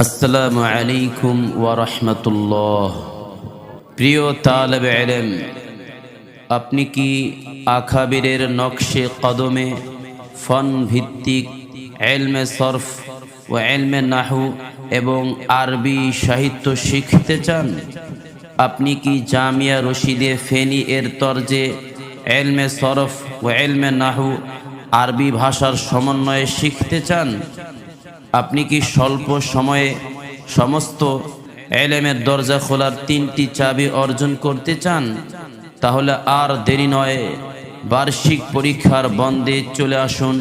আসসালামু আলাইকুম ওয়া রাহমাতুল্লাহ। প্রিয় তালেবে ইলম, আপনি কি আখাবিরের নকশে কদমে ফন ভিত্তিক ইলমে সরফ ও ইলমে নাহু এবং আরবি সাহিত্য শিখতে চান? আপনি কি জামিয়া রশিদে ফেনী এর তরজে ইলমে সরফ ও ইলমে নাহু আরবি ভাষার সমন্বয়ে শিখতে চান? আপনি কি স্বল্প সময়ে সমস্ত ইলমের দরজা খোলার 3টি চাবি অর্জন করতে চান? তাহলে আর দেরি নয়, বার্ষিক পরীক্ষার বন্দে চলে আসুন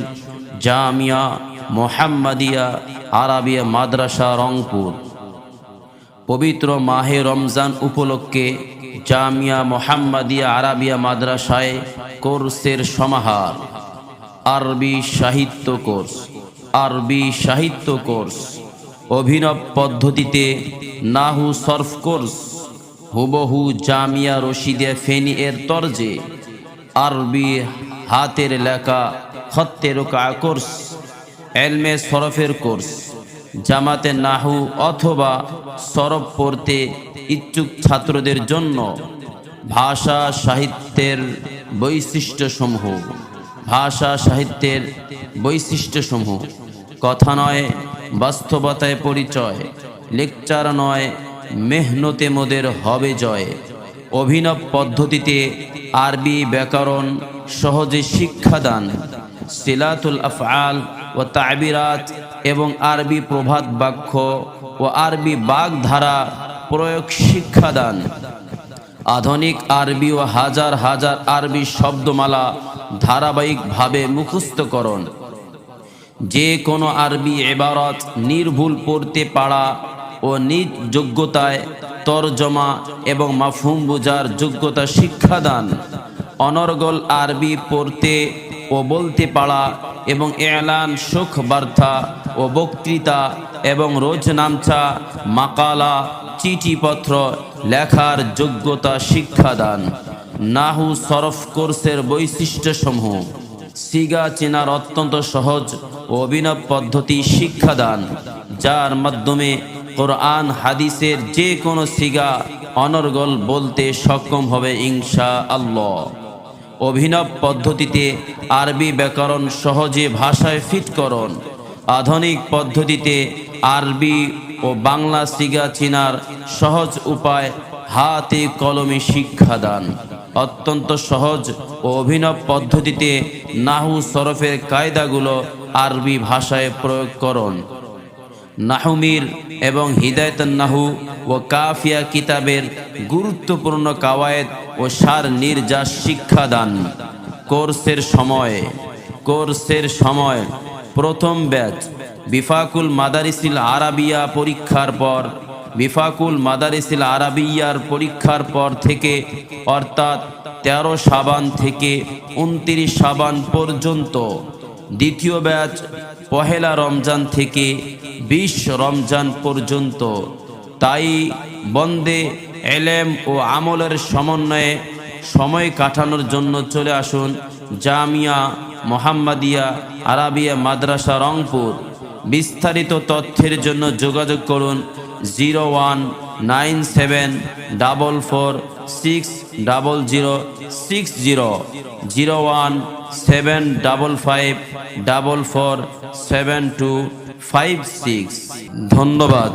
জামিয়া মোহাম্মদিয়া আরাবিয়া মাদ্রাসা রংপুর। পবিত্র মাহে রমজান উপলক্ষে জামিয়া মোহাম্মদিয়া আরাবিয়া মাদ্রাসায় কোর্সের সমাহার। আরবি সাহিত্য কোর্স, আরবি সাহিত্য কোর্স, অভিনব পদ্ধতিতে নাহু সরফ কোর্স, হুবহু জামিয়া রশিদে ফেনী এর তরজে আরবি হাতের লেখা খত্তে রোকা কোর্স, ইলমে সরফের কোর্স, জামাতে নাহু অথবা সরফ পড়তে ইচ্ছুক ছাত্রদের জন্য ভাষা সাহিত্যের বৈশিষ্ট্যসমূহ। ভাষা সাহিত্যের বৈশিষ্ট্যসমূহ: কথা নয়, বাস্তবতায় পরিচয়; লেকচার নয়, মেহনতে মোদের হবে জয়। অভিনব পদ্ধতিতে আরবি ব্যাকরণ সহজে শিক্ষাদান, সিলাতুল আফআল ও তাবিরাত এবং আরবি প্রভাত বাক্য ও আরবি বাগধারা প্রয়োগ শিক্ষাদান। আধুনিক আরবি ও হাজার হাজার আরবি শব্দমালা ধারাবাহিকভাবে মুখস্থকরণ। যে কোনো আরবি ইবারত নির্ভুল পড়তে পারা ও নিজ যোগ্যতায় তরজমা এবং মাফহুম বোঝার যোগ্যতা শিক্ষাদান। অনর্গল আরবি পড়তে ও বলতে পারা এবং এলান, সুখ বার্তা ও বক্তৃতা এবং রোজনামচা, মাকালা, চিঠিপত্র লেখার যোগ্যতা শিক্ষাদান। নাহু সরফ কোর্সের বৈশিষ্ট্যসমূহ: সিগা চেনার অত্যন্ত সহজ ও অভিনব পদ্ধতি শিক্ষাদান, যার মাধ্যমে কোরআন হাদিসের যে কোনো সিগা অনর্গল বলতে সক্ষম হবে ইনশাআল্লাহ। অভিনব পদ্ধতিতে আরবি ব্যাকরণ সহজে ভাষায় ফিটকরণ। আধুনিক পদ্ধতিতে আরবি ও বাংলা সিগা চেনার সহজ উপায় হাতে কলমে শিক্ষাদান। অত্যন্ত সহজ ও অভিনব পদ্ধতিতে নাহু সরফের কায়দাগুলো আরবি ভাষায় প্রয়োগ করুন। নাহুমির এবং হিদায়াতুন নাহু ও কাফিয়া কিতাবের গুরুত্বপূর্ণ কাওয়ায়েদ ও সার নির্যাস শিক্ষাদান। কোর্সের সময় প্রথম ব্যাচ বিফাকুল মাদারিসিল আরাবিয়া পরীক্ষার পর, বিফাকুল মাদারিসিল আরাবিয়ার পরীক্ষার পর থেকে অর্থাৎ 13 শাবান থেকে 29 শাবান পর্যন্ত। দ্বিতীয় ব্যাচ পহেলা রমজান থেকে 20 রমজান পর্যন্ত। তাই বন্দে এলেম ও আমলের সমন্বয়ে সময় কাটানোর জন্য চলে আসুন জামিয়া মোহাম্মদিয়া আরাবিয়া মাদ্রাসা রংপুর। বিস্তারিত তথ্যের জন্য যোগাযোগ করুন 01974460060, 01755447256। ধন্যবাদ।